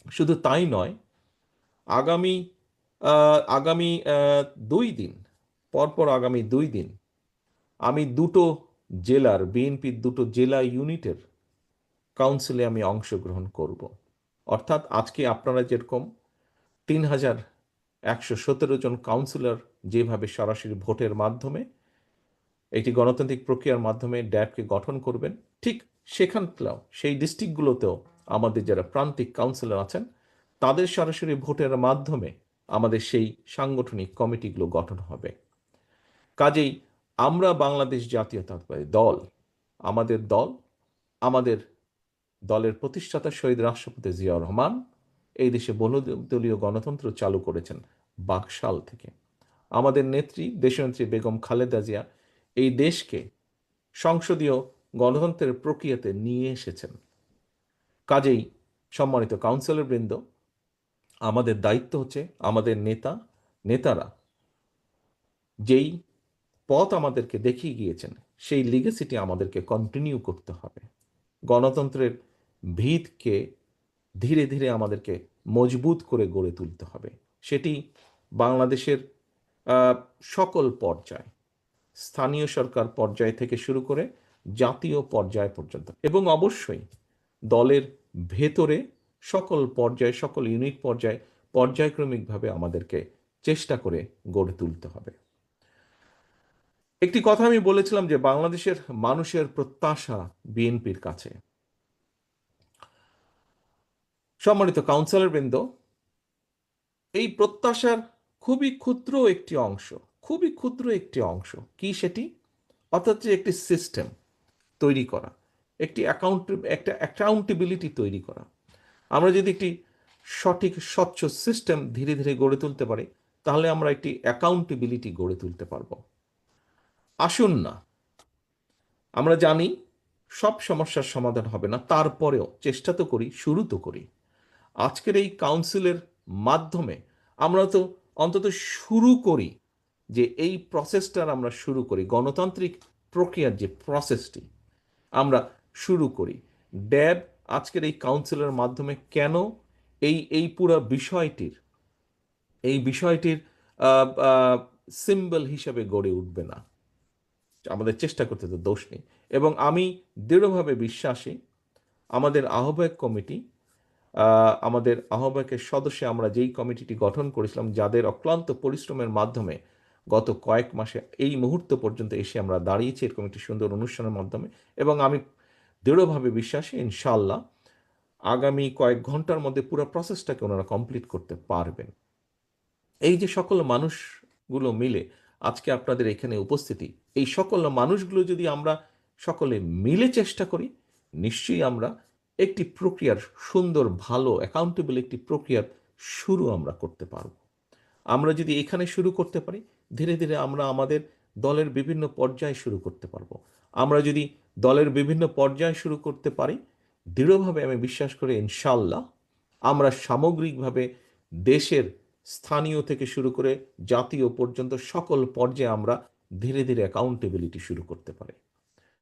শুধু তাই নয়, আগামী আগামী 2 দিন পরপর, আগামী 2 দিন আমি দুটো জেলার বিএনপির দুটো জেলা ইউনিটের কাউন্সিলে আমি অংশগ্রহণ করব। অর্থাৎ আজকে আপনারা যেরকম 3,117 জন কাউন্সিলর যেভাবে সরাসরি ভোটের মাধ্যমে একটি গণতান্ত্রিক প্রক্রিয়ার মাধ্যমে ড্যাবকে গঠন করবেন, ঠিক সেখানটাও সেই ডিস্ট্রিক্টগুলোতেও আমাদের যারা প্রান্তিক কাউন্সিলর আছেন তাদের সরাসরি ভোটের মাধ্যমে আমাদের সেই সাংগঠনিক কমিটিগুলো গঠন হবে। কাজেই আমরা বাংলাদেশ জাতীয়তাবাদী দল, আমাদের দল, আমাদের দলের প্রতিষ্ঠাতা শহীদ রাষ্ট্রপতি জিয়াউর রহমান এই দেশে বহুদলীয় গণতন্ত্র চালু করেছেন বাকশাল থেকে। আমাদের নেত্রী দেশনেত্রী বেগম খালেদা জিয়া এই দেশকে সংসদীয় গণতন্ত্রের প্রক্রিয়াতে নিয়ে এসেছেন। কাজেই সম্মানিত কাউন্সিলর বৃন্দ, আমাদের দায়িত্ব হচ্ছে আমাদের নেতারা যেই পথ আমাদেরকে দেখিয়ে গিয়েছেন সেই লিগেসিটি আমাদেরকে কন্টিনিউ করতে হবে। গণতন্ত্রের ভিতকে ধীরে ধীরে আমাদেরকে মজবুত করে গড়ে তুলতে হবে। সেটি বাংলাদেশের সকল পর্যায়, স্থানীয় সরকার পর্যায় থেকে শুরু করে জাতীয় পর্যায় পর্যন্ত, এবং অবশ্যই দলের ভেতরে সকল পর্যায়ে, সকল ইউনিট পর্যায়ে পর্যায়ক্রমিকভাবে আমাদেরকে চেষ্টা করে গড়ে তুলতে হবে। একটি কথা আমি বলেছিলাম যে বাংলাদেশের মানুষের প্রত্যাশা বিএনপির কাছে। সম্মানিত কাউন্সিলর বৃন্দ, এই প্রত্যাশার খুবই ক্ষুদ্র একটি অংশ, খুবই ক্ষুদ্র একটি অংশ কি সেটি? অর্থাৎ যে একটি সিস্টেম তৈরি করা, একটা অ্যাকাউন্টেবিলিটি তৈরি করা। আমরা যদি একটি সঠিক স্বচ্ছ সিস্টেম ধীরে ধীরে গড়ে তুলতে পারি তাহলে আমরা একটি অ্যাকাউন্টেবিলিটি গড়ে তুলতে পারব। আসুন না, আমরা জানি সব সমস্যার সমাধান হবে না, তারপরেও চেষ্টা তো করি, শুরু তো করি। আজকের এই কাউন্সিলের মাধ্যমে আমরা তো অন্তত শুরু করি, যে এই প্রসেসটার আমরা শুরু করি, গণতান্ত্রিক প্রক্রিয়ার যে প্রসেসটি আমরা শুরু করি। ড্যাব আজকের এই কাউন্সিলের মাধ্যমে কেন এই পুরো বিষয়টির সিম্বল হিসাবে গড়ে উঠবে না? আমাদের চেষ্টা করতে তো দোষ নেই। এবং আমি দৃঢ়ভাবে বিশ্বাসী আমাদের আহ্বায়ক কমিটি, আমাদের আহ্বায়কের সদস্যে আমরা যেই কমিটিটি গঠন করেছিলাম, যাদের অক্লান্ত পরিশ্রমের মাধ্যমে গত কয়েক মাসে এই মুহূর্ত পর্যন্ত এসে আমরা দাঁড়িয়েছি এরকম একটি সুন্দর অনুষ্ঠানের মাধ্যমে, এবং আমি দৃঢ়ভাবে বিশ্বাসী ইনশাল্লাহ আগামী কয়েক ঘন্টার মধ্যে পুরো প্রসেসটাকে ওনারা কমপ্লিট করতে পারবেন। এই যে সকল মানুষগুলো মিলে আজকে আপনাদের এখানে উপস্থিতি, এই সকল মানুষগুলো যদি আমরা সকলে মিলে চেষ্টা করি, নিশ্চয়ই আমরা একটি প্রক্রিয়ার সুন্দর, ভালো, অ্যাকাউন্টেবল একটি প্রক্রিয়ার শুরু আমরা করতে পারব। আমরা যদি এখানে শুরু করতে পারি, ধীরে ধীরে আমরা আমাদের দলের বিভিন্ন পর্যায়ে শুরু করতে পারবো। আমরা যদি দলের বিভিন্ন পর্যায়ে শুরু করতে পারি, দৃঢ়ভাবে আমি বিশ্বাস করি ইনশাল্লাহ আমরা সামগ্রিকভাবে দেশের স্থানীয় থেকে শুরু করে জাতীয় পর্যন্ত সকল পর্যায়ে আমরা ধীরে ধীরে অ্যাকাউন্টেবিলিটি শুরু করতে পারি।